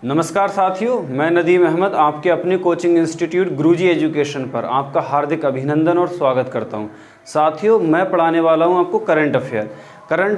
नमस्कार साथियों, मैं नदीम अहमद आपके अपने कोचिंग इंस्टीट्यूट गुरुजी एजुकेशन पर आपका हार्दिक अभिनंदन और स्वागत करता हूं। साथियों, मैं पढ़ाने वाला हूं आपको करंट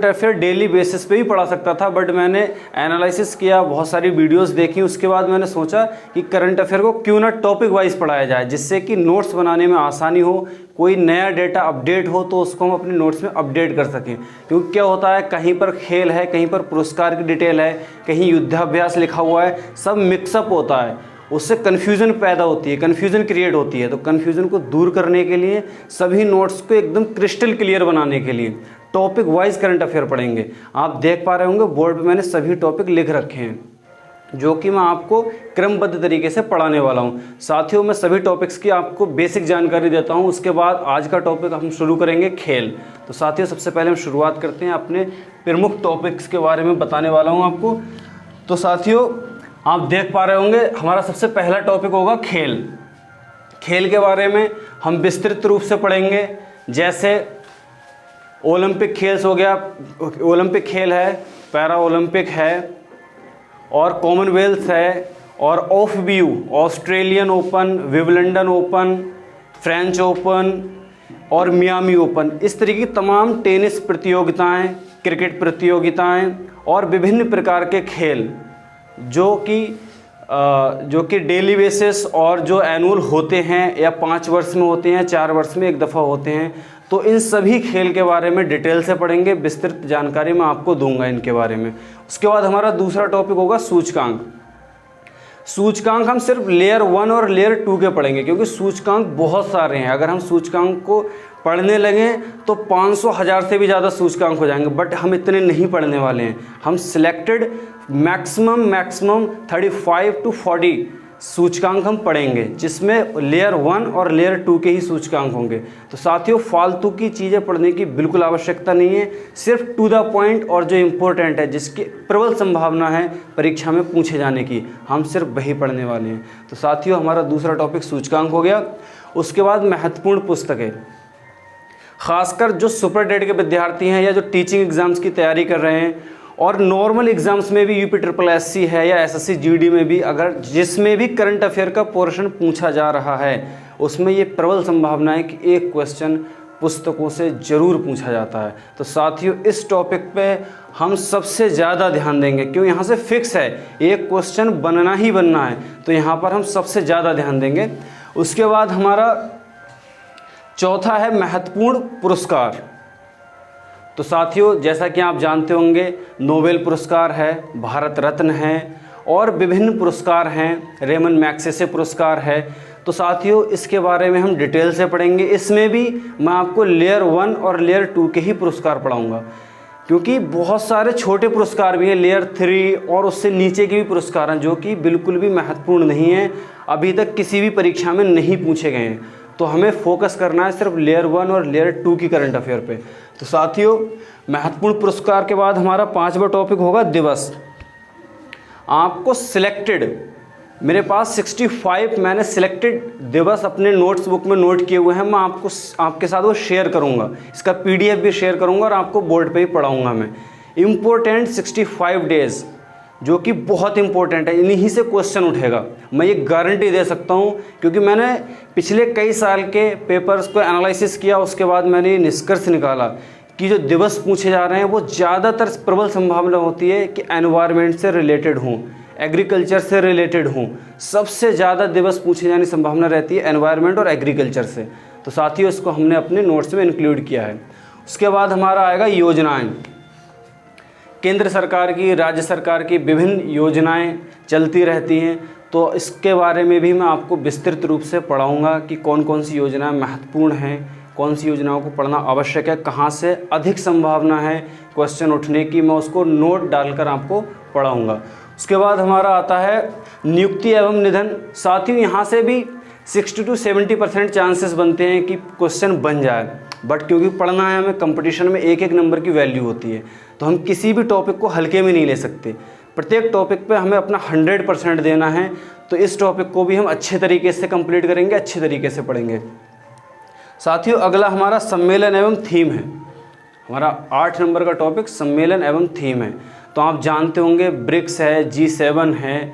अफेयर डेली बेसिस पे ही पढ़ा सकता था, बट मैंने एनालिसिस किया, बहुत सारी वीडियोस देखी, उसके बाद मैंने सोचा कि करंट अफेयर को क्यों ना टॉपिक वाइज पढ़ाया जाए, जिससे कि नोट्स बनाने में आसानी हो। कोई नया डेटा अपडेट हो तो उसको हम अपने नोट्स में अपडेट कर सकें। क्योंकि क्या होता है, कहीं पर खेल है, कहीं पर पुरस्कार की डिटेल है, कहीं युद्धाभ्यास लिखा हुआ है, सब मिक्सअप होता है, उससे कन्फ्यूज़न पैदा होती है, कन्फ्यूज़न क्रिएट होती है। तो कन्फ्यूज़न को दूर करने के लिए, सभी नोट्स को एकदम क्रिस्टल क्लियर बनाने के लिए टॉपिक वाइज करंट अफेयर पढ़ेंगे। आप देख पा रहे होंगे बोर्ड पे मैंने सभी टॉपिक लिख रखे हैं, जो कि मैं आपको क्रमबद्ध तरीके से पढ़ाने वाला हूं। साथियों, मैं सभी टॉपिक्स की आपको बेसिक जानकारी देता हूं, उसके बाद आज का टॉपिक हम शुरू करेंगे खेल। तो साथियों, सबसे पहले हम शुरुआत करते हैं, अपने प्रमुख टॉपिक्स के बारे में बताने वाला हूं आपको। तो साथियों, आप देख पा रहे होंगे हमारा सबसे पहला टॉपिक होगा खेल। खेल के बारे में हम विस्तृत रूप से पढ़ेंगे, जैसे ओलंपिक खेल्स हो गया, ओलंपिक खेल है, पैरा ओलंपिक है और कॉमनवेल्थ है, और of view Australian open, Wimbledon open, French open और मियामी ओपन, इस तरह की तमाम टेनिस प्रतियोगिताएं, क्रिकेट प्रतियोगिताएं और विभिन्न प्रकार के खेल जो कि डेली बेसिस और जो एनुअल होते हैं, या 5 वर्ष में होते हैं, 4 वर्ष में एक दफ़ा होते हैं। तो इन सभी खेल के बारे में डिटेल से पढ़ेंगे, विस्तृत जानकारी मैं आपको दूंगा इनके बारे में। उसके बाद हमारा दूसरा टॉपिक होगा सूचकांक। सूचकांक हम सिर्फ लेयर 1 और लेयर 2 के पढ़ेंगे, क्योंकि सूचकांक बहुत सारे हैं। अगर हम सूचकांक को पढ़ने लगें तो 500,000 से भी ज़्यादा सूचकांक हो जाएंगे, बट हम इतने नहीं पढ़ने वाले हैं। हम सिलेक्टेड मैक्सिमम 35 to 40 सूचकांक हम पढ़ेंगे, जिसमें लेयर 1 और लेयर 2 के ही सूचकांक होंगे। तो साथियों, फालतू की चीज़ें पढ़ने की बिल्कुल आवश्यकता नहीं है, सिर्फ टू द पॉइंट और जो इम्पोर्टेंट है, जिसकी प्रबल संभावना है परीक्षा में पूछे जाने की, हम सिर्फ वही पढ़ने वाले हैं। तो साथियों, हमारा दूसरा टॉपिक सूचकांक हो गया। उसके बाद महत्वपूर्ण पुस्तकें, खासकर जो सुपर डेट के विद्यार्थी हैं या जो टीचिंग एग्जाम्स की तैयारी कर रहे हैं, और नॉर्मल एग्जाम्स में भी UPSSC है या SSC GD में भी, अगर जिसमें भी करंट अफेयर का पोर्शन पूछा जा रहा है, उसमें ये प्रबल संभावना है कि एक क्वेश्चन पुस्तकों से ज़रूर पूछा जाता है। तो साथियों, इस टॉपिक पे हम सबसे ज़्यादा ध्यान देंगे, क्यों यहाँ से फिक्स है एक क्वेश्चन बनना ही बनना है, तो यहाँ पर हम सबसे ज़्यादा ध्यान देंगे। उसके बाद हमारा चौथा है महत्वपूर्ण पुरस्कार। तो साथियों, जैसा कि आप जानते होंगे, नोबेल पुरस्कार है, भारत रत्न है और विभिन्न पुरस्कार हैं, रेमन मैग्सेसे पुरस्कार है। तो साथियों, इसके बारे में हम डिटेल से पढ़ेंगे। इसमें भी मैं आपको लेयर 1 और लेयर 2 के ही पुरस्कार पढ़ाऊंगा, क्योंकि बहुत सारे छोटे पुरस्कार भी हैं, लेयर 3 और उससे नीचे के भी पुरस्कार हैं, जो कि बिल्कुल भी महत्वपूर्ण नहीं हैं, अभी तक किसी भी परीक्षा में नहीं पूछे गए हैं। तो हमें फोकस करना है सिर्फ लेयर 1 और लेयर 2 की करंट अफेयर पे। तो साथियों, महत्वपूर्ण पुरस्कार के बाद हमारा 5वां टॉपिक होगा दिवस। आपको सिलेक्टेड, मेरे पास 65 मैंने सिलेक्टेड दिवस अपने नोट्स बुक में नोट किए हुए हैं, मैं आपके साथ वो शेयर करूंगा, इसका PDF भी शेयर करूंगा और आपको बोर्ड पे ही पढ़ाऊंगा मैं। इम्पोर्टेंट 65 डेज जो कि बहुत इंपॉर्टेंट है, इन्हीं से क्वेश्चन उठेगा, मैं ये गारंटी दे सकता हूँ, क्योंकि मैंने पिछले कई साल के पेपर्स को एनालिसिस किया, उसके बाद मैंने ये निष्कर्ष निकाला कि जो दिवस पूछे जा रहे हैं वो ज़्यादातर प्रबल संभावना होती है कि एनवायरनमेंट से रिलेटेड हों, एग्रीकल्चर से रिलेटेड हों। सबसे ज़्यादा दिवस पूछे जाने की संभावना रहती है एनवायरनमेंट और एग्रीकल्चर से। तो साथियों, इसको हमने अपने नोट्स में इंक्लूड किया है। उसके बाद हमारा आएगा योजनाएं। केंद्र सरकार की, राज्य सरकार की विभिन्न योजनाएं चलती रहती हैं, तो इसके बारे में भी मैं आपको विस्तृत रूप से पढ़ाऊंगा कि कौन कौन सी योजनाएं महत्वपूर्ण हैं, कौन सी योजनाओं को पढ़ना आवश्यक है, कहाँ से अधिक संभावना है क्वेश्चन उठने की, मैं उसको नोट डालकर आपको पढ़ाऊंगा। उसके बाद हमारा आता है नियुक्ति एवं निधन। साथियों, यहाँ से भी 60 to 70% चांसेस बनते हैं कि क्वेश्चन बन जाए, बट क्योंकि पढ़ना है हमें, कंपटीशन में एक नंबर की वैल्यू होती है, तो हम किसी भी टॉपिक को हल्के में नहीं ले सकते। प्रत्येक टॉपिक पे हमें अपना 100% देना है। तो इस टॉपिक को भी हम अच्छे तरीके से कंप्लीट करेंगे, अच्छे तरीके से पढ़ेंगे। साथियों, अगला हमारा सम्मेलन एवं थीम है। हमारा 8 नंबर का टॉपिक सम्मेलन एवं थीम है। तो आप जानते होंगे ब्रिक्स है, G7 है,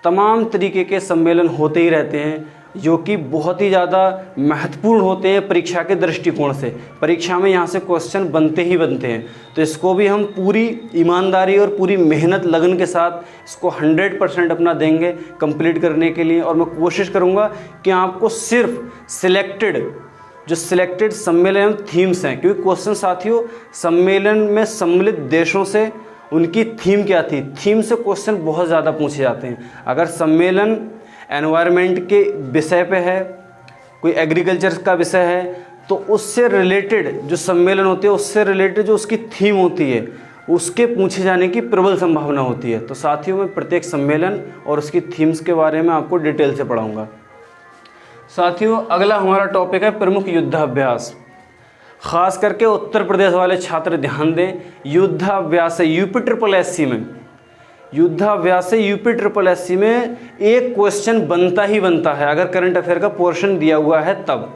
तमाम तरीके के सम्मेलन होते ही रहते हैं जो कि बहुत ही ज़्यादा महत्वपूर्ण होते हैं परीक्षा के दृष्टिकोण से। परीक्षा में यहाँ से क्वेश्चन बनते ही बनते हैं, तो इसको भी हम पूरी ईमानदारी और पूरी मेहनत लगन के साथ इसको 100% अपना देंगे कंप्लीट करने के लिए। और मैं कोशिश करूँगा कि आपको सिर्फ सिलेक्टेड सम्मेलन एवं थीम्स हैं, क्योंकि क्वेश्चन साथियों सम्मेलन में सम्मिलित देशों से उनकी थीम क्या थी, थीम से क्वेश्चन बहुत ज़्यादा पूछे जाते हैं। अगर सम्मेलन एनवायरनमेंट के विषय पे है, कोई एग्रीकल्चर का विषय है, तो उससे रिलेटेड जो सम्मेलन होते हैं उससे रिलेटेड जो उसकी थीम होती है उसके पूछे जाने की प्रबल संभावना होती है। तो साथियों मैं प्रत्येक सम्मेलन और उसकी थीम्स के बारे में आपको डिटेल से पढ़ाऊँगा। साथियों अगला हमारा टॉपिक है प्रमुख युद्धाभ्यास। खास करके उत्तर प्रदेश वाले छात्र ध्यान दें, युद्धाभ्यास है यूपी SSSC में एक क्वेश्चन बनता ही बनता है। अगर करंट अफेयर का पोर्शन दिया हुआ है तब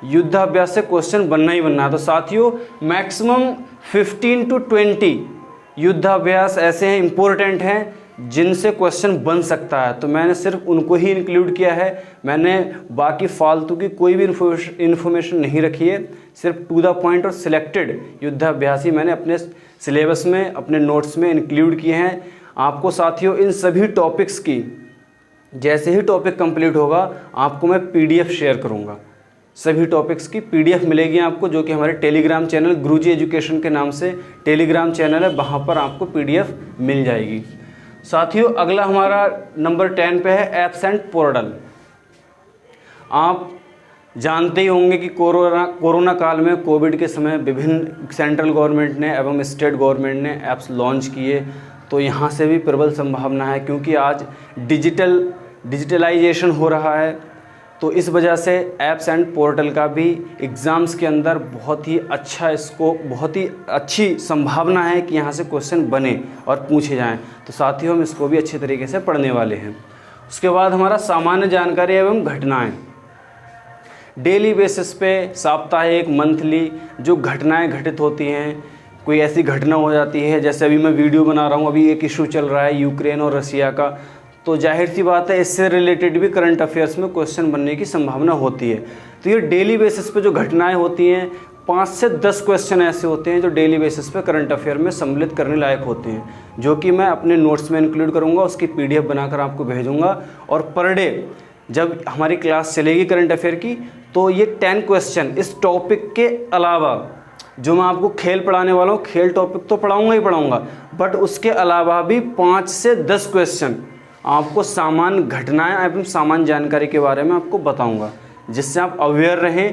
युद्धाभ्यास से क्वेश्चन बनना ही बनना है। तो साथियों मैक्सिमम 15 to 20 युद्धाभ्यास ऐसे हैं इंपॉर्टेंट हैं जिनसे क्वेश्चन बन सकता है, तो मैंने सिर्फ उनको ही इंक्लूड किया है। मैंने बाकी फालतू की कोई भी इन्फॉर्मेशन नहीं रखी है, सिर्फ टू द पॉइंट और सिलेक्टेड युद्धाभ्यास ही मैंने अपने सिलेबस में अपने नोट्स में इंक्लूड किए हैं। आपको साथियों इन सभी टॉपिक्स की जैसे ही टॉपिक कंप्लीट होगा आपको मैं PDF शेयर करूँगा। सभी टॉपिक्स की PDF मिलेगी आपको, जो कि हमारे टेलीग्राम चैनल गुरुजी एजुकेशन के नाम से टेलीग्राम चैनल है, वहाँ पर आपको PDF मिल जाएगी। साथियों अगला हमारा नंबर 10 पे है एब्सेंट पोर्टल। आप जानते ही होंगे कि कोरोना काल में कोविड के समय विभिन्न सेंट्रल गवर्नमेंट ने एवं स्टेट गवर्नमेंट ने ऐप्स लॉन्च किए, तो यहाँ से भी प्रबल संभावना है क्योंकि आज डिजिटलाइजेशन हो रहा है, तो इस वजह से ऐप्स एंड पोर्टल का भी एग्ज़ाम्स के अंदर बहुत ही अच्छी संभावना है कि यहाँ से क्वेश्चन बने और पूछे जाएं। तो साथियों हम इसको भी अच्छे तरीके से पढ़ने वाले हैं। उसके बाद हमारा सामान्य जानकारी एवं घटनाएं, डेली बेसिस पे साप्ताहिक मंथली जो घटनाएं घटित होती हैं, कोई ऐसी घटना हो जाती है जैसे अभी मैं वीडियो बना रहा हूँ, अभी एक इशू चल रहा है यूक्रेन और रसिया का, तो जाहिर सी बात है इससे रिलेटेड भी करंट अफेयर्स में क्वेश्चन बनने की संभावना होती है। तो ये डेली बेसिस पे जो घटनाएं होती हैं 5 से 10 क्वेश्चन ऐसे होते हैं जो डेली बेसिस पे करंट अफेयर में सम्मिलित करने लायक होते हैं, जो कि मैं अपने नोट्स में इंक्लूड करूँगा, उसकी PDF बनाकर आपको भेजूँगा। और पर डे जब हमारी क्लास चलेगी करंट अफेयर की, तो ये 10 क्वेश्चन इस टॉपिक के अलावा जो मैं आपको खेल पढ़ाने वाला हूँ, खेल टॉपिक तो पढ़ाऊँगा ही पढ़ाऊँगा, बट उसके अलावा भी 5 से 10 क्वेश्चन आपको सामान्य घटनाएं एवं सामान्य जानकारी के बारे में आपको बताऊंगा, जिससे आप अवेयर रहें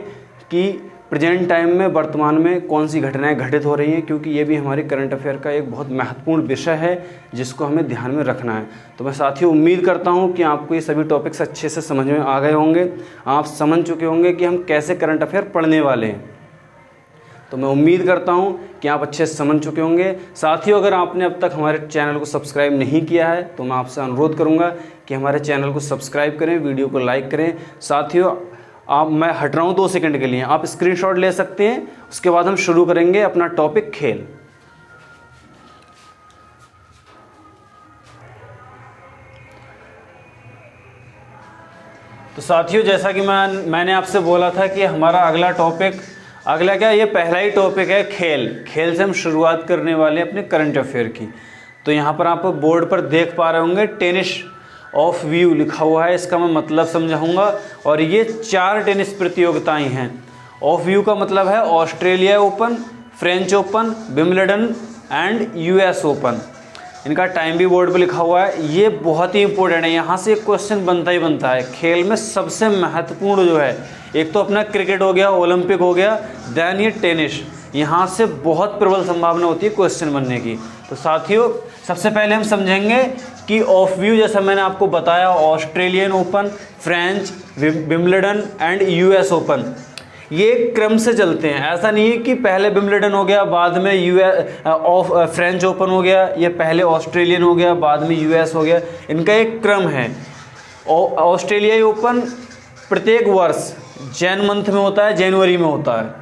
कि प्रेजेंट टाइम में वर्तमान में कौन सी घटनाएं घटित हो रही हैं, क्योंकि ये भी हमारे करंट अफेयर का एक बहुत महत्वपूर्ण विषय है जिसको हमें ध्यान में रखना है। तो मैं साथियों उम्मीद करता हूँ कि आपको ये सभी टॉपिक्स अच्छे से समझ में आ गए होंगे, आप समझ चुके होंगे कि हम कैसे करंट अफेयर पढ़ने वाले हैं। तो मैं उम्मीद करता हूं कि आप अच्छे से समझ चुके होंगे। साथियों अगर आपने अब तक हमारे चैनल को सब्सक्राइब नहीं किया है तो मैं आपसे अनुरोध करूंगा कि हमारे चैनल को सब्सक्राइब करें, वीडियो को लाइक करें। साथियों मैं हट रहा हूं 2 सेकंड के लिए, आप स्क्रीनशॉट ले सकते हैं। उसके बाद हम शुरू करेंगे अपना टॉपिक खेल। तो साथियों जैसा कि मैंने आपसे बोला था कि हमारा अगला क्या, ये पहला ही टॉपिक है खेल से हम शुरुआत करने वाले अपने करंट अफेयर की। तो यहाँ पर आप बोर्ड पर देख पा रहे होंगे टेनिस ऑफ व्यू लिखा हुआ है, इसका मैं मतलब समझाऊंगा। और ये 4 टेनिस प्रतियोगिताएं हैं। ऑफ व्यू का मतलब है Australia open, French Open, Wimbledon and US open. इनका टाइम भी बोर्ड पर लिखा हुआ है। ये बहुत ही इंपॉर्टेंट है, यहाँ से एक क्वेश्चन बनता ही बनता है। खेल में सबसे महत्वपूर्ण जो है, एक तो अपना क्रिकेट हो गया, ओलंपिक हो गया, देन ये टेनिस, यहाँ से बहुत प्रबल संभावना होती है क्वेश्चन बनने की। तो साथियों सबसे पहले हम समझेंगे कि ऑफ व्यू, जैसा मैंने आपको बताया, Australian open, French, Wimbledon and US open, ये क्रम से चलते हैं। ऐसा नहीं है कि पहले विंबलडन हो गया बाद में फ्रेंच ओपन हो गया, ये पहले ऑस्ट्रेलियन हो गया बाद में US हो गया। इनका एक क्रम है। ऑस्ट्रेलियाई ओपन प्रत्येक वर्ष जैन मंथ में होता है, जनवरी में होता है।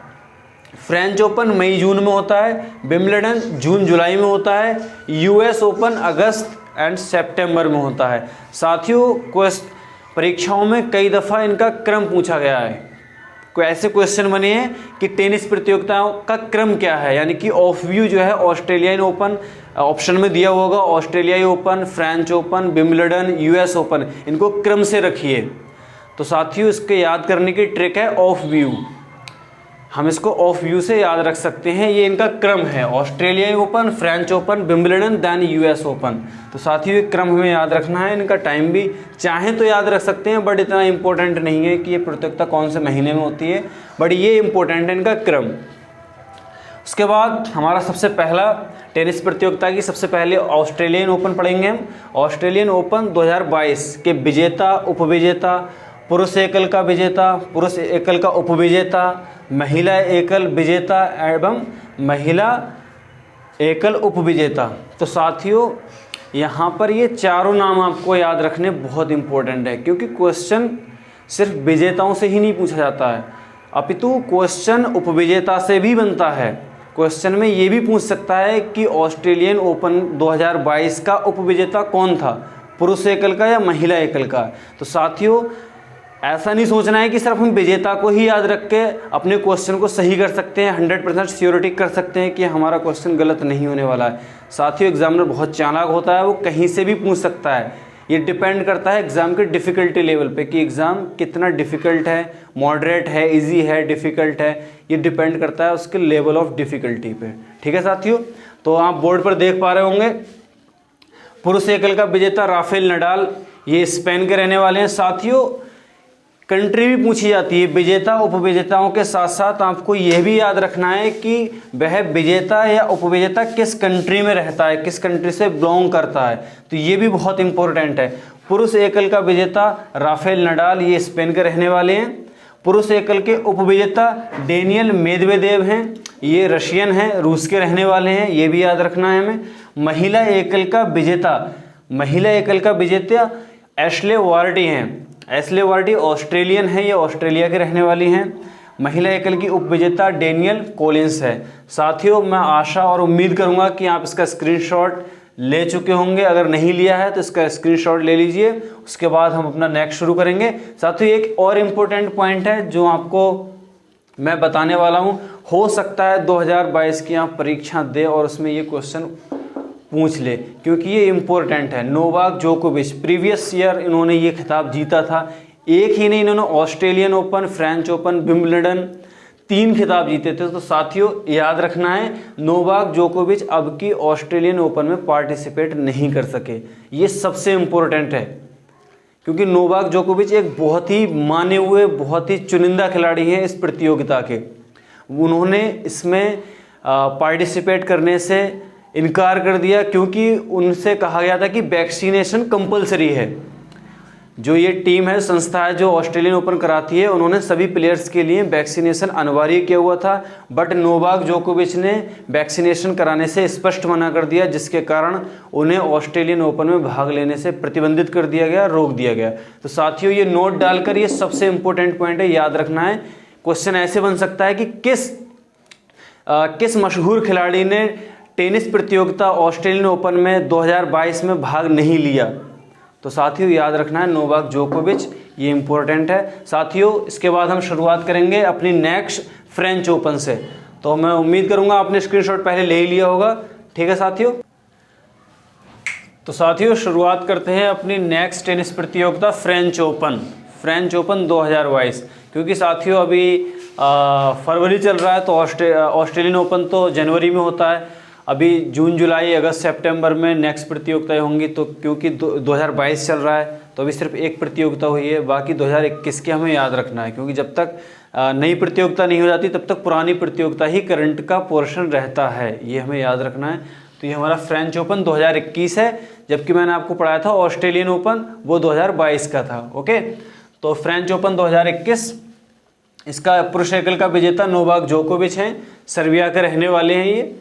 फ्रेंच ओपन मई जून में होता है। विंबलडन जून जुलाई में होता है। US ओपन अगस्त एंड सितंबर में होता है। साथियों परीक्षाओं में कई दफ़ा इनका क्रम पूछा गया है। कोई ऐसे क्वेश्चन बने हैं कि टेनिस प्रतियोगिताओं का क्रम क्या है, यानी कि ऑफ व्यू जो है ऑस्ट्रेलियन ओपन ऑप्शन में दिया हुआ होगा, ऑस्ट्रेलियाई Open, French Open, Wimbledon, US open, इनको क्रम से रखिए। तो साथियों इसके याद करने की ट्रिक है ऑफ व्यू, हम इसको ऑफ व्यू से याद रख सकते हैं। ये इनका क्रम है, ऑस्ट्रेलियाई Open, French Open, Wimbledon, then US Open. तो साथियों ये क्रम हमें याद रखना है। इनका टाइम भी चाहें तो याद रख सकते हैं, बट इतना इंपॉर्टेंट नहीं है कि ये प्रतियोगिता कौन से महीने में होती है, बट ये इंपॉर्टेंट है इनका क्रम। उसके बाद हमारा सबसे पहला टेनिस प्रतियोगिता की सबसे पहले ऑस्ट्रेलियन ओपन पढ़ेंगे हम। ऑस्ट्रेलियन ओपन 2022 के विजेता, उपविजेता, पुरुष एकल का विजेता, पुरुष एकल का उपविजेता, महिला एकल विजेता एवं महिला एकल उपविजेता। तो साथियों यहाँ पर ये चारों नाम आपको याद रखने बहुत इंपॉर्टेंट है, क्योंकि क्वेश्चन सिर्फ विजेताओं से ही नहीं पूछा जाता है, अपितु क्वेश्चन उपविजेता से भी बनता है। क्वेश्चन में ये भी पूछ सकता है कि ऑस्ट्रेलियन ओपन 2022 का उपविजेता कौन था, पुरुष एकल का या महिला एकल का। तो साथियों ऐसा नहीं सोचना है कि सिर्फ हम विजेता को ही याद रख के अपने क्वेश्चन को सही कर सकते हैं, 100% श्योरिटी कर सकते हैं कि हमारा क्वेश्चन गलत नहीं होने वाला है। साथियों एग्जामिनर बहुत चालाक होता है, वो कहीं से भी पूछ सकता है। ये डिपेंड करता है एग्ज़ाम के डिफ़िकल्टी लेवल पे कि एग्ज़ाम कितना डिफ़िकल्ट है, मॉडरेट है, इजी है, डिफ़िकल्ट है, ये डिपेंड करता है उसके लेवल ऑफ डिफ़िकल्टी पे। ठीक है साथियों, तो आप बोर्ड पर देख पा रहे होंगे पुरुष एकल का विजेता राफेल नडाल, ये स्पेन के रहने वाले हैं। साथियों कंट्री भी पूछी जाती है, विजेता उपविजेताओं के साथ साथ आपको यह भी याद रखना है कि वह विजेता या उपविजेता किस कंट्री में रहता है, किस कंट्री से बिलोंग करता है। तो ये भी बहुत इंपॉर्टेंट है। पुरुष एकल का विजेता राफेल नडाल, ये स्पेन के रहने वाले हैं। पुरुष एकल के उपविजेता डेनियल मेदवेदेव हैं, ये रशियन हैं, रूस के रहने वाले हैं, ये भी याद रखना है हमें। महिला एकल का विजेता एशले वार्डी हैं, एशले वार्डी ऑस्ट्रेलियन है, ये ऑस्ट्रेलिया के रहने वाली हैं। महिला एकल की उपविजेता डेनियल कॉलिंस है। साथियों मैं आशा और उम्मीद करूंगा कि आप इसका स्क्रीनशॉट ले चुके होंगे, अगर नहीं लिया है तो इसका स्क्रीनशॉट ले लीजिए, उसके बाद हम अपना नेक्स्ट शुरू करेंगे। साथियों एक और इम्पोर्टेंट पॉइंट है जो आपको मैं बताने वाला हूँ, हो सकता है 2022 की आप परीक्षा दे और उसमें ये क्वेश्चन पूछ ले, क्योंकि ये इम्पोर्टेंट है। नोवाक जोकोविच प्रीवियस ईयर इन्होंने ये खिताब जीता था, एक ही नहीं, इन्होंने Australian open, French Open, Wimbledon 3 खिताब जीते थे। तो साथियों याद रखना है नोवाक जोकोविच अब की ऑस्ट्रेलियन ओपन में पार्टिसिपेट नहीं कर सके, ये सबसे इम्पोर्टेंट है, क्योंकि नोवाक जोकोविच एक बहुत ही माने हुए, बहुत ही चुनिंदा खिलाड़ी हैं इस प्रतियोगिता के। उन्होंने इसमें पार्टिसिपेट करने से इनकार कर दिया, क्योंकि उनसे कहा गया था कि वैक्सीनेशन कंपलसरी है। जो ये टीम है, संस्था है जो ऑस्ट्रेलियन ओपन कराती है, उन्होंने सभी प्लेयर्स के लिए वैक्सीनेशन अनिवार्य किया हुआ था, बट नोवाक जोकोविच ने वैक्सीनेशन कराने से स्पष्ट मना कर दिया, जिसके कारण उन्हें ऑस्ट्रेलियन ओपन में भाग लेने से प्रतिबंधित कर दिया गया, रोक दिया गया। तो साथियों ये नोट डालकर, ये सबसे इंपॉर्टेंट पॉइंट है, याद रखना है। क्वेश्चन ऐसे बन सकता है कि किस मशहूर खिलाड़ी ने टेनिस प्रतियोगिता ऑस्ट्रेलियन ओपन में 2022 में भाग नहीं लिया। तो साथियों याद रखना है नोवाक जोकोविच, ये इंपॉर्टेंट है। साथियों इसके बाद हम शुरुआत करेंगे अपनी नेक्स्ट फ्रेंच ओपन से। तो मैं उम्मीद करूंगा आपने स्क्रीनशॉट पहले ले ही लिया होगा। ठीक है साथियों, तो साथियों शुरुआत करते हैं अपनी नेक्स्ट टेनिस प्रतियोगिता फ्रेंच ओपन 2022। क्योंकि साथियों अभी फरवरी चल रहा है, तो ऑस्ट्रेलियन ओपन तो जनवरी में होता है, अभी जून जुलाई अगस्त सितंबर में नेक्स्ट प्रतियोगिताएं होंगी। तो क्योंकि 2022 चल रहा है तो अभी सिर्फ एक प्रतियोगिता हुई है, बाकी 2021 की हमें याद रखना है, क्योंकि जब तक नई प्रतियोगिता नहीं हो जाती तब तक पुरानी प्रतियोगिता ही करंट का पोर्शन रहता है, ये हमें याद रखना है। तो ये हमारा फ्रेंच ओपन 2021 है, जबकि मैंने आपको पढ़ाया था ऑस्ट्रेलियन ओपन वो 2022 का था। ओके, तो फ्रेंच ओपन 2021, इसका पुरुष एकल का विजेता नोवाक जोकोविच हैं, सर्बिया के रहने वाले हैं। ये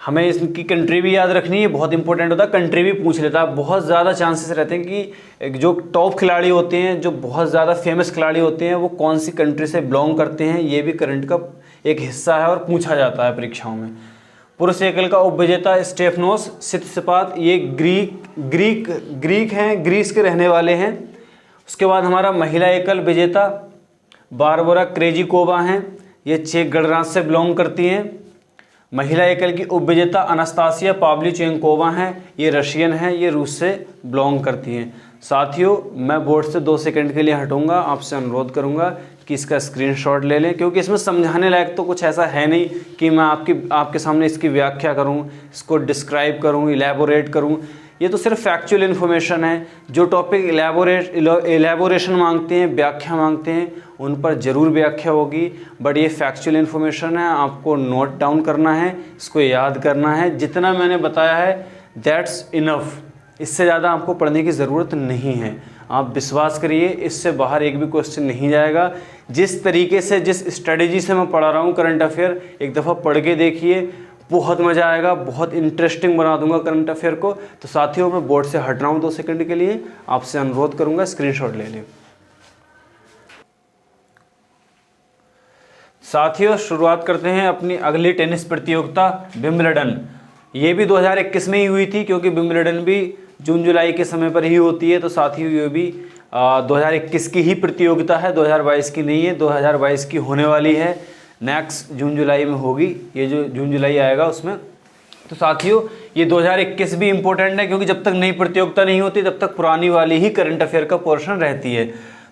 हमें इसकी कंट्री भी याद रखनी है, बहुत इंपॉर्टेंट होता है, कंट्री भी पूछ लेता है। बहुत ज़्यादा चांसेस रहते हैं कि जो टॉप खिलाड़ी होते हैं, जो बहुत ज़्यादा फेमस खिलाड़ी होते हैं, वो कौन सी कंट्री से बिलोंग करते हैं, ये भी करंट का एक हिस्सा है और पूछा जाता है परीक्षाओं में। पुरुष एकल का उपविजेता स्टेफनोस सित्सिपास, ये ग्रीक हैं, ग्रीस के रहने वाले हैं। उसके बाद हमारा महिला एकल विजेता बारबोरा क्रेजिकोवा हैं, ये चेक गणराज्य से बिलोंग करती हैं। महिला एकल की उपविजेता अनास्तासिया पाव्लिचेंकोवा हैं, ये रशियन हैं, ये रूस से बिलोंग करती हैं। साथियों, मैं बोर्ड से 2 सेकंड के लिए हटूंगा, आपसे अनुरोध करूंगा कि इसका स्क्रीनशॉट ले लें, क्योंकि इसमें समझाने लायक तो कुछ ऐसा है नहीं कि मैं आपके सामने इसकी व्याख्या करूं, इसको डिस्क्राइब करूं, इलेबोरेट करूं। ये तो सिर्फ फैक्चुअल इन्फॉर्मेशन है। जो टॉपिक इलेबोरेशन मांगते हैं, व्याख्या मांगते हैं, उन पर ज़रूर व्याख्या होगी, बट ये फैक्चुअल इन्फॉर्मेशन है, आपको नोट डाउन करना है, इसको याद करना है। जितना मैंने बताया है दैट्स इनफ, इससे ज़्यादा आपको पढ़ने की ज़रूरत नहीं है। आप विश्वास करिए, इससे बाहर एक भी क्वेश्चन नहीं जाएगा। जिस तरीके से, जिस स्ट्रेटेजी से मैं पढ़ा रहा हूँ करंट अफेयर, एक दफ़ा पढ़ के देखिए, बहुत मज़ा आएगा, बहुत इंटरेस्टिंग बना दूंगा करंट अफेयर को। तो साथियों, मैं बोर्ड से हट रहा हूँ 2 सेकंड के लिए, आपसे अनुरोध करूँगा स्क्रीनशॉट ले लें। साथियों, शुरुआत करते हैं अपनी अगली टेनिस प्रतियोगिता विंबलडन। ये भी 2021 में ही हुई थी, क्योंकि विंबलडन भी जून जुलाई के समय पर ही होती है। तो साथियों, ये भी 2021 की ही प्रतियोगिता है, 2022 की नहीं है। 2022 की होने वाली है, नेक्स्ट जून जुलाई में होगी, ये जो जून जुलाई आएगा उसमें। तो साथियों, ये 2021 भी इम्पोर्टेंट है, क्योंकि जब तक नई प्रतियोगिता नहीं होती तब तक पुरानी वाली ही करंट अफेयर का पोर्शन रहती है।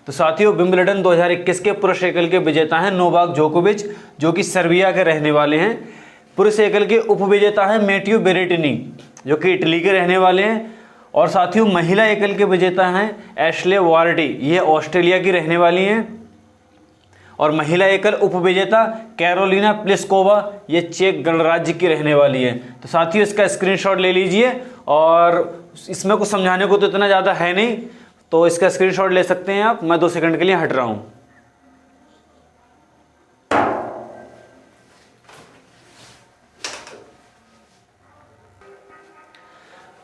तो साथियों, विंबलडन 2021 के पुरुष एकल के विजेता हैं नोवाक जोकोविच, जो कि सर्बिया के रहने वाले हैं। पुरुष एकल के उपविजेता हैं मैटियो बेरेटिनी, जो कि इटली के रहने वाले हैं। और साथियों, महिला एकल के विजेता हैं एशले वार्डी, ये ऑस्ट्रेलिया की रहने वाली हैं। और महिला एकल उपविजेता कैरोलिना प्लिस्कोवा, ये चेक गणराज्य की रहने वाली है। तो साथियों, इसका स्क्रीनशॉट ले लीजिए, और इसमें कुछ समझाने को तो इतना ज़्यादा है नहीं, तो इसका स्क्रीनशॉट ले सकते हैं आप। मैं 2 सेकंड के लिए हट रहा हूँ।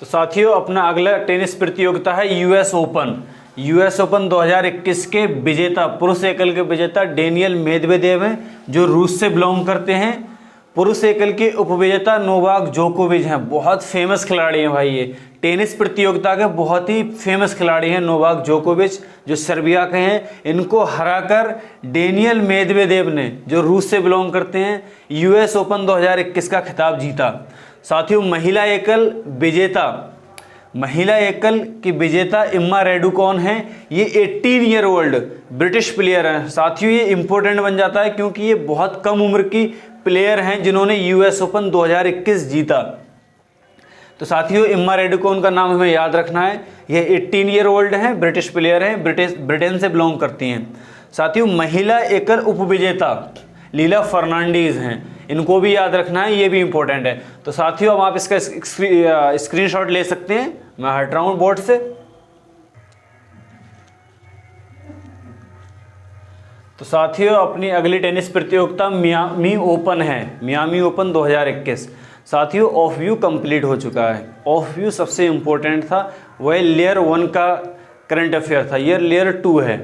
तो साथियों, अपना अगला टेनिस प्रतियोगिता है यूएस ओपन। यूएस ओपन 2021 के विजेता, पुरुष एकल के विजेता डेनियल मेदवेदेव हैं, जो रूस से बिलोंग करते हैं। पुरुष एकल के उपविजेता नोवाक जोकोविच हैं, बहुत फेमस खिलाड़ी हैं भाई, ये टेनिस प्रतियोगिता के बहुत ही फेमस खिलाड़ी हैं नोवाक जोकोविच, जो सर्बिया के हैं। इनको हराकर डेनियल मेदवेदेव ने, जो रूस से बिलोंग करते हैं, यूएस ओपन 2021 का खिताब जीता। साथियों, महिला एकल की विजेता इम्मा रेडुकॉन हैं, ये 18 ईयर ओल्ड ब्रिटिश प्लेयर हैं। साथियों, ये इंपॉर्टेंट बन जाता है, क्योंकि ये बहुत कम उम्र की प्लेयर हैं जिन्होंने यूएस ओपन 2021 जीता। तो साथियों, इम्मा रेडुकॉन का नाम हमें याद रखना है। ये 18 ईयर ओल्ड हैं, ब्रिटिश प्लेयर हैं, ब्रिटेन से बिलोंग करती हैं। साथियों, महिला एकल उपविजेता लीला फर्नांडीज हैं, इनको भी याद रखना है, ये भी इंपॉर्टेंट है। तो साथियों, अब आप इसका स्क्रीनशॉट ले सकते हैं। मैं हट रहा हूं बोर्ड से। तो साथियों, अपनी अगली टेनिस प्रतियोगिता मियामी ओपन है, मियामी ओपन 2021। साथियों, ऑफ व्यू कंप्लीट हो चुका है। ऑफ व्यू सबसे इंपॉर्टेंट था, वह लेयर 1 का करंट अफेयर था, ये लेयर 2 है।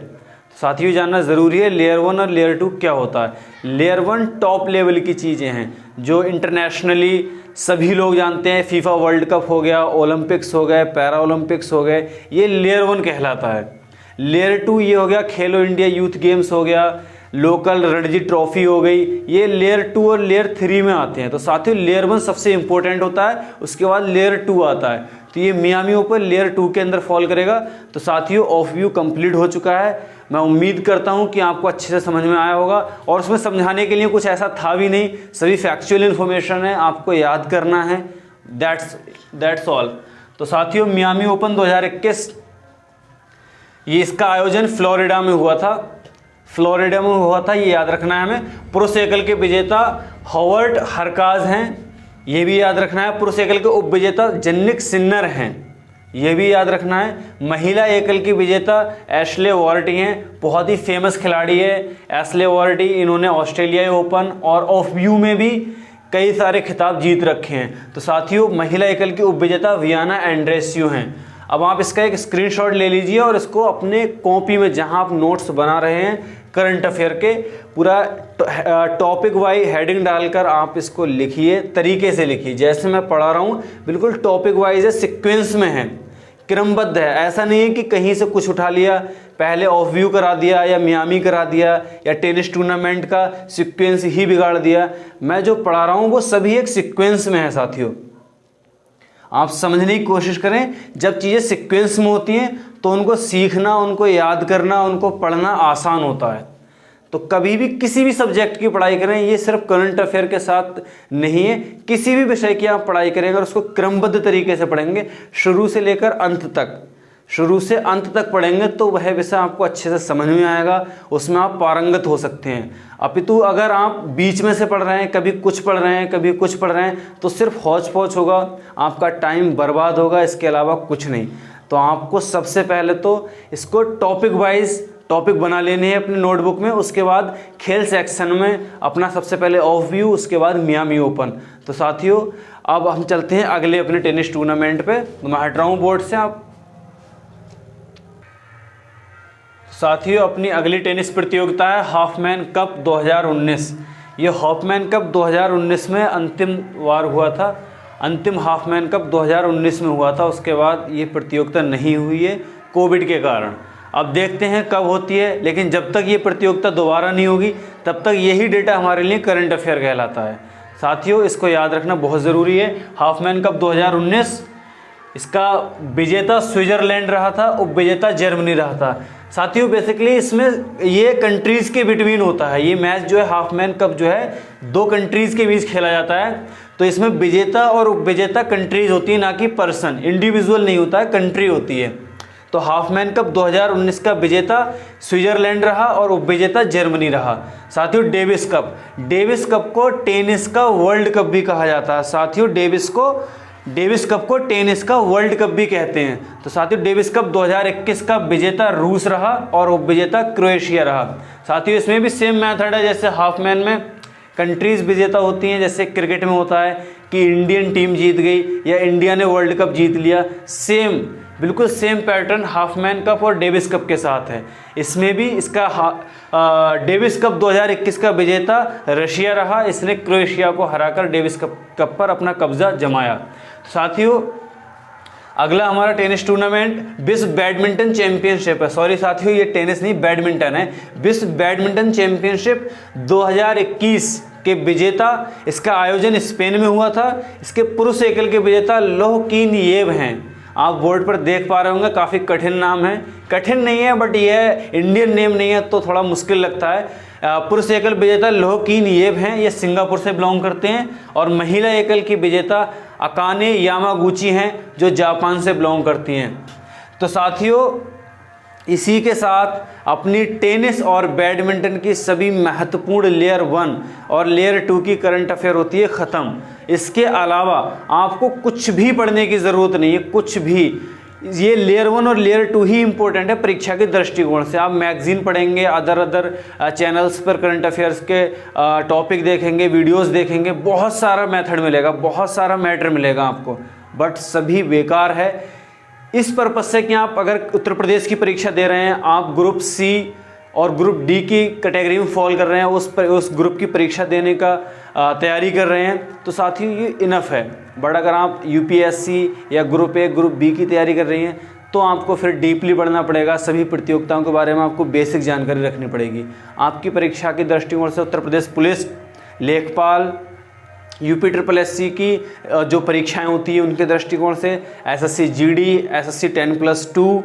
साथियों, जानना ज़रूरी है लेयर 1 और लेयर 2 क्या होता है। लेयर 1 टॉप लेवल की चीज़ें हैं, जो इंटरनेशनली सभी लोग जानते हैं। फीफा वर्ल्ड कप हो गया, ओलंपिक्स हो गए, पैरा ओलंपिक्स हो गए, ये लेयर 1 कहलाता है। लेयर 2 ये हो गया खेलो इंडिया यूथ गेम्स हो गया, लोकल रणजी ट्रॉफी हो गई, ये लेयर 2 और लेयर 3 में आते हैं। तो साथियों, लेयर 1 सबसे इंपॉर्टेंट होता है, उसके बाद लेयर 2 आता है। तो ये मियामी ओपन लेयर 2 के अंदर फॉल करेगा। तो साथियों, ऑफ व्यू कंप्लीट हो चुका है। मैं उम्मीद करता हूं कि आपको अच्छे से समझ में आया होगा, और उसमें समझाने के लिए कुछ ऐसा था भी नहीं, सभी फैक्चुअल इन्फॉर्मेशन है, आपको याद करना है, दैट्स ऑल। तो साथियों, मियामी ओपन 2021, ये इसका आयोजन फ्लोरिडा में हुआ था, ये याद रखना है हमें। पुरुष एकल के विजेता हॉवर्ड हरकाज हैं, ये भी याद रखना है। पुरुष एकल के उपविजेता जन्निक सिन्नर हैं, ये भी याद रखना है। महिला एकल की विजेता एशले वार्डी हैं, बहुत ही फेमस खिलाड़ी है एशले वार्डी। इन्होंने ऑस्ट्रेलिया ओपन और ऑफ व्यू में भी कई सारे खिताब जीत रखे हैं। तो साथियों, महिला एकल की उपविजेता वियाना एंड्रेस्यू हैं। अब आप इसका एक स्क्रीनशॉट ले लीजिए और इसको अपने कॉपी में जहां आप नोट्स बना रहे हैं करंट अफेयर के, पूरा टॉपिक वाइज हेडिंग डालकर आप इसको लिखिए, तरीके से लिखिए जैसे मैं पढ़ा रहा हूँ, बिल्कुल टॉपिक वाइज है, सीक्वेंस में है, क्रमबद्ध है। ऐसा नहीं है कि कहीं से कुछ उठा लिया, पहले ऑफ व्यू करा दिया या मियामी करा दिया या टेनिस टूर्नामेंट का सीक्वेंस ही बिगाड़ दिया। मैं जो पढ़ा रहा हूँ वो सभी एक सीक्वेंस में है साथियों, आप समझने की कोशिश करें। जब चीज़ें सीक्वेंस में होती हैं तो उनको सीखना, उनको याद करना, उनको पढ़ना आसान होता है। तो कभी भी किसी भी सब्जेक्ट की पढ़ाई करें, ये सिर्फ करंट अफेयर के साथ नहीं है, किसी भी विषय की आप पढ़ाई करेंगे और उसको क्रमबद्ध तरीके से पढ़ेंगे, शुरू से लेकर अंत तक, शुरू से अंत तक पढ़ेंगे तो वह विषय आपको अच्छे से समझ में आएगा, उसमें आप पारंगत हो सकते हैं। अपितु अगर आप बीच में से पढ़ रहे हैं, कभी कुछ पढ़ रहे हैं, कभी कुछ पढ़ रहे हैं, तो सिर्फ हौच पौच होगा, आपका टाइम बर्बाद होगा, इसके अलावा कुछ नहीं। तो आपको सबसे पहले तो इसको टॉपिक वाइज टॉपिक बना लेने हैं अपने नोटबुक में, उसके बाद खेल सेक्शन में अपना सबसे पहले ऑफ व्यू, उसके बाद मियामी ओपन। तो साथियों अब हम चलते हैं अगले अपने टेनिस टूर्नामेंट पे। तो मैं हट रहा हूँ बोर्ड से। आप साथियों अपनी अगली टेनिस प्रतियोगिता है हॉफमैन कप 2019। ये हॉफमैन कप 2019 में अंतिम वार हुआ था, अंतिम हॉफमैन कप 2019 में हुआ था। उसके बाद ये प्रतियोगिता नहीं हुई है कोविड के कारण। अब देखते हैं कब होती है, लेकिन जब तक ये प्रतियोगिता दोबारा नहीं होगी तब तक यही डेटा हमारे लिए करंट अफेयर कहलाता है। साथियों इसको याद रखना बहुत ज़रूरी है। हॉफमैन कप 2019, इसका विजेता स्विट्ज़रलैंड रहा था, उप विजेता जर्मनी रहा था। साथियों बेसिकली इसमें ये कंट्रीज़ के बिटवीन होता है, ये मैच जो है हॉफमैन कप जो है 2 कंट्रीज़ के बीच खेला जाता है। तो इसमें विजेता और उप विजेता कंट्रीज़ होती है, ना कि पर्सन, इंडिविजुअल नहीं होता है, कंट्री होती है। तो हॉफमैन कप 2019 का विजेता स्विट्ज़रलैंड रहा और उप विजेता जर्मनी रहा। साथियों डेविस कप को टेनिस का वर्ल्ड कप भी कहा जाता है। साथियों डेविस कप को टेनिस का वर्ल्ड कप भी कहते हैं। तो साथियों डेविस कप 2021 का विजेता रूस रहा और उप विजेता क्रोएशिया रहा। साथियों इसमें भी सेम मेथड है, जैसे हॉफमैन में कंट्रीज़ विजेता होती हैं, जैसे क्रिकेट में होता है कि इंडियन टीम जीत गई या इंडिया ने वर्ल्ड कप जीत लिया। सेम, बिल्कुल सेम पैटर्न हॉफमैन कप और डेविस कप के साथ है। इसमें भी इसका डेविस कप 2021 का विजेता रशिया रहा, इसने क्रोएशिया को हराकर डेविस कप पर अपना कब्जा जमाया। साथियों अगला हमारा टेनिस टूर्नामेंट विश्व बैडमिंटन चैंपियनशिप है। सॉरी साथियों ये टेनिस नहीं बैडमिंटन है। विश्व बैडमिंटन चैंपियनशिप 2021 के विजेता, इसका आयोजन स्पेन में हुआ था। इसके पुरुष एकल के विजेता लोह कीन येव हैं। आप बोर्ड पर देख पा रहे होंगे, काफ़ी कठिन नाम है, कठिन नहीं है बट यह इंडियन नेम नहीं है तो थोड़ा मुश्किल लगता है। पुरुष एकल विजेता लोह कीन येव हैं, ये सिंगापुर से बिलोंग करते हैं। और महिला एकल की विजेता अकाने यामागुची हैं, जो जापान से बिलोंग करती हैं। तो साथियों इसी के साथ अपनी टेनिस और बैडमिंटन की सभी महत्वपूर्ण लेयर 1 और लेयर 2 की करंट अफेयर होती है ख़त्म। इसके अलावा आपको कुछ भी पढ़ने की ज़रूरत नहीं है, कुछ भी। ये लेयर 1 और लेयर 2 ही इंपॉर्टेंट है परीक्षा के दृष्टिकोण से। आप मैगजीन पढ़ेंगे, अदर चैनल्स पर करंट अफेयर्स के टॉपिक देखेंगे, वीडियोस देखेंगे, बहुत सारा मेथड मिलेगा, बहुत सारा मैटर मिलेगा आपको, बट सभी बेकार है। इस पर्पज से कि आप अगर उत्तर प्रदेश की परीक्षा दे रहे हैं, आप ग्रुप सी और ग्रुप डी की कैटेगरी में फॉल कर रहे हैं, उस ग्रुप की परीक्षा देने का तैयारी कर रहे हैं, तो साथियों ये इनफ है। बट अगर आप यूपीएससी या ग्रुप ए ग्रुप बी की तैयारी कर रही हैं तो आपको फिर डीपली पढ़ना पड़ेगा, सभी प्रतियोगिताओं के बारे में आपको बेसिक जानकारी रखनी पड़ेगी। आपकी परीक्षा के दृष्टिकोण से उत्तर प्रदेश पुलिस, लेखपाल, UPSSC की जो परीक्षाएं होती है उनके दृष्टिकोण से, SSC GD, SSC 10+2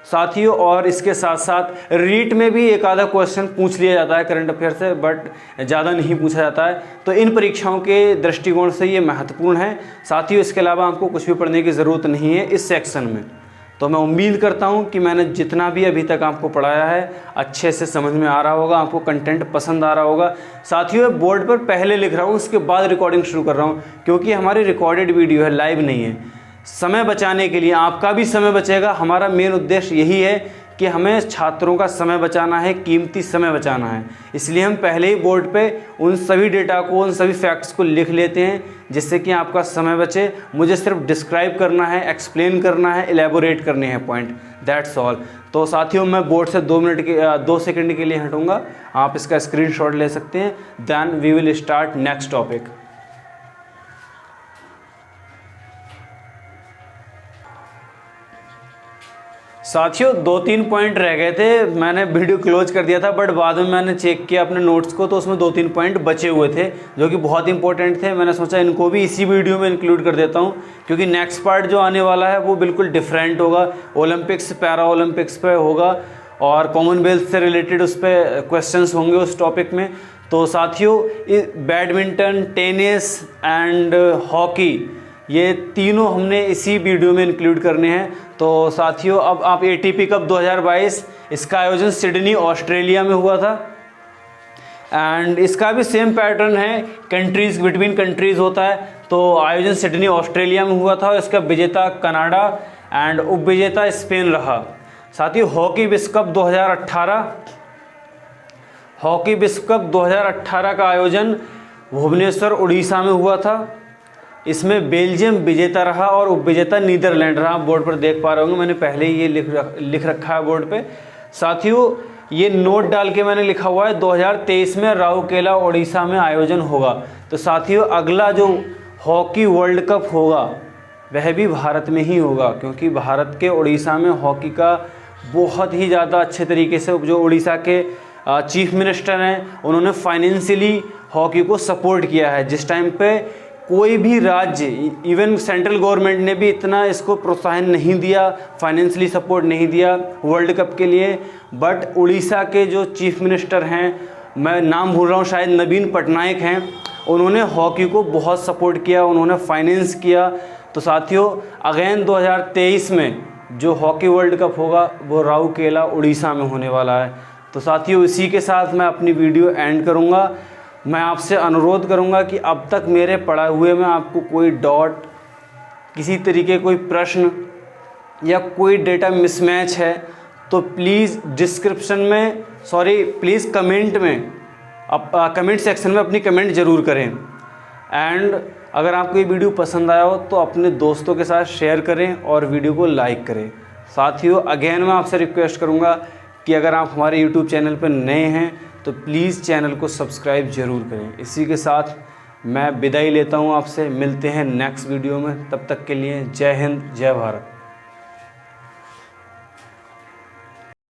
साथियों, और इसके साथ साथ रीट में भी एक आधा क्वेश्चन पूछ लिया जाता है करंट अफेयर से, बट ज़्यादा नहीं पूछा जाता है। तो इन परीक्षाओं के दृष्टिकोण से ये महत्वपूर्ण है साथियों। इसके अलावा आपको कुछ भी पढ़ने की ज़रूरत नहीं है इस सेक्शन में। तो मैं उम्मीद करता हूं कि मैंने जितना भी अभी तक आपको पढ़ाया है अच्छे से समझ में आ रहा होगा, आपको कंटेंट पसंद आ रहा होगा। साथियों बोर्ड पर पहले लिख रहा हूं, उसके बाद रिकॉर्डिंग शुरू कर रहा हूं, क्योंकि हमारी रिकॉर्डेड वीडियो है, लाइव नहीं है। समय बचाने के लिए, आपका भी समय बचेगा, हमारा मेन उद्देश्य यही है कि हमें छात्रों का समय बचाना है, कीमती समय बचाना है। इसलिए हम पहले ही बोर्ड पे उन सभी डेटा को, उन सभी फैक्ट्स को लिख लेते हैं जिससे कि आपका समय बचे। मुझे सिर्फ डिस्क्राइब करना है, एक्सप्लेन करना है, एलेबोरेट करने हैं पॉइंट, दैट्स ऑल। तो साथियों मैं बोर्ड से 2 सेकंड के लिए हटूंगा, आप इसका स्क्रीनशॉट ले सकते हैं। Then we will start next topic. साथियों 2-3 पॉइंट रह गए थे, मैंने वीडियो क्लोज कर दिया था, बट बाद में मैंने चेक किया अपने नोट्स को, तो उसमें 2-3 पॉइंट बचे हुए थे जो कि बहुत इंपॉर्टेंट थे। मैंने सोचा इनको भी इसी वीडियो में इंक्लूड कर देता हूं, क्योंकि नेक्स्ट पार्ट जो आने वाला है वो बिल्कुल डिफरेंट होगा, ओलंपिक्स, पैरा ओलंपिक्स पे होगा और कॉमनवेल्थ से रिलेटेड उस पर क्वेश्चंस होंगे उस टॉपिक में। तो साथियों बैडमिंटन, टेनिस एंड हॉकी, ये तीनों हमने इसी वीडियो में इंक्लूड करने हैं। तो साथियों अब आप ATP कप 2022, इसका आयोजन सिडनी ऑस्ट्रेलिया में हुआ था एंड इसका भी सेम पैटर्न है, कंट्रीज बिटवीन कंट्रीज होता है। तो आयोजन सिडनी ऑस्ट्रेलिया में हुआ था, इसका विजेता कनाडा एंड उपविजेता स्पेन रहा। साथियों हॉकी विश्व कप 2018, हॉकी विश्व कप 2018 का आयोजन भुवनेश्वर उड़ीसा में हुआ था। इसमें बेल्जियम विजेता रहा और उपविजेता नीदरलैंड रहा। बोर्ड पर देख पा रहे होंगे, मैंने पहले ही ये लिख रखा है बोर्ड पे। साथियों ये नोट डाल के मैंने लिखा हुआ है 2023 में राउरकेला उड़ीसा में आयोजन होगा। तो साथियों अगला जो हॉकी वर्ल्ड कप होगा वह भी भारत में ही होगा, क्योंकि भारत के उड़ीसा में हॉकी का बहुत ही ज़्यादा अच्छे तरीके से, जो उड़ीसा के चीफ मिनिस्टर हैं उन्होंने फाइनेंशियली हॉकी को सपोर्ट किया है। जिस टाइम पे कोई भी राज्य, इवन सेंट्रल गवर्नमेंट ने भी इतना इसको प्रोत्साहन नहीं दिया, फाइनेंशियली सपोर्ट नहीं दिया वर्ल्ड कप के लिए, बट उड़ीसा के जो चीफ मिनिस्टर हैं, मैं नाम भूल रहा हूँ, शायद नवीन पटनायक हैं, उन्होंने हॉकी को बहुत सपोर्ट किया, उन्होंने फाइनेंस किया। तो साथियों अगेन 2023 में जो हॉकी वर्ल्ड कप होगा वो राउरकेला उड़ीसा में होने वाला है। तो साथियों इसी के साथ मैं अपनी वीडियो एंड करूँगा। मैं आपसे अनुरोध करूंगा कि अब तक मेरे पढ़ाए हुए में आपको कोई डॉट, किसी तरीके कोई प्रश्न या कोई डेटा मिसमैच है तो प्लीज़ डिस्क्रिप्शन में, प्लीज़ कमेंट में, कमेंट सेक्शन में अपनी कमेंट ज़रूर करें। एंड अगर आपको ये वीडियो पसंद आया हो तो अपने दोस्तों के साथ शेयर करें और वीडियो को लाइक करें। साथियों अगेन मैं आपसे रिक्वेस्ट करूँगा कि अगर आप हमारे YouTube चैनल पर नए हैं तो प्लीज़ चैनल को सब्सक्राइब ज़रूर करें। इसी के साथ मैं विदाई लेता हूं आपसे, मिलते हैं नेक्स्ट वीडियो में, तब तक के लिए जय हिंद, जय भारत।